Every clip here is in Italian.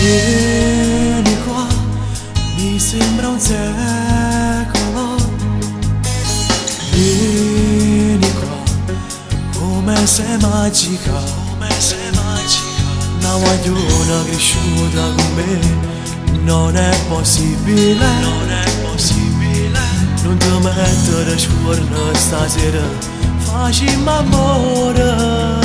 Vieni qua, mi sembra un secolo. Vieni qua, come sei magica, come sei magica. Una guagliona cresciuta con me, non è possibile, non è possibile. Non ti mettere scorno stasera, facciamo amore.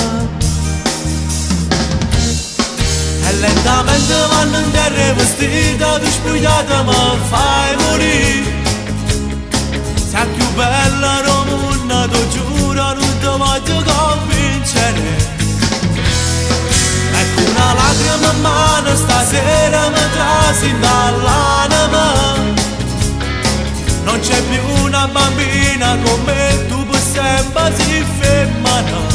E lentamente vanno in terra vestita, tu spogliata mi fai morire. Sei più bella del mondo, ti giuro, non ti voglio convincere. Ecco una lacrima in mano, stasera mi trasi dall'anima. Non c'è più una bambina come tu, per sempre si femmina.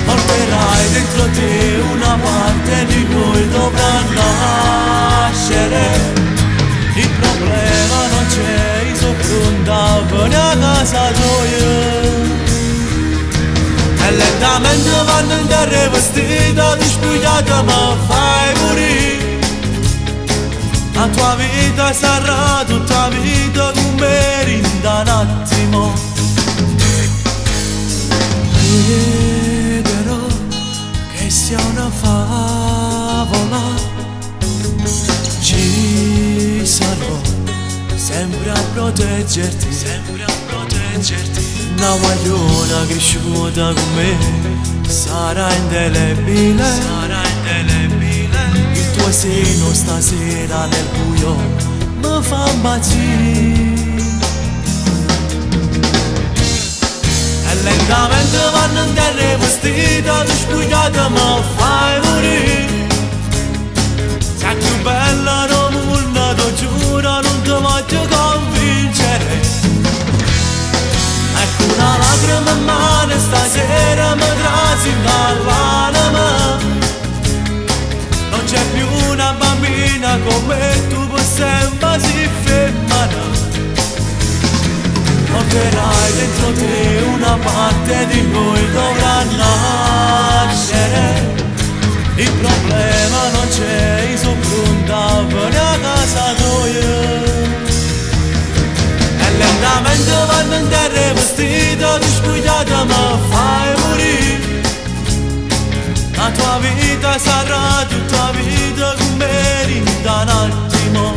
Porterai dentro te una parte di noi, dovrà nascere. Il problema non c'è, io sono pronta per a casa tua. E lentamente vanno in terra vestita, ti spogliata mi fai morire. La tua vita sarà tutta vita con me, rinda un attimo. Crederò che sia una favola, ci sarò sempre a proteggerti, sempre a proteggerti. Una guagliona cresciuta con me sarà indelebile, sarà indelebile. Il tuo seno stasera nel buio mi fa impazzire. E lentamente vanno in terra vestita, tu spogliata mi fai morire. Sei più bella del mondo, ti giuro, non ti voglio convincere. Ecco una lacrima in mano, stasera mi trasi dall'anima. Non c'è più una bambina come tu, per sempre si femmina. Porterai dentro te una parte di noi, dovrà nascere. Il problema non c'è, io sono pronta per a casa tua. E lentamente vanno in terra vestita, tu spogliata mi fai morire. La tua vita sarà tutta vita con me, rinda un attimo.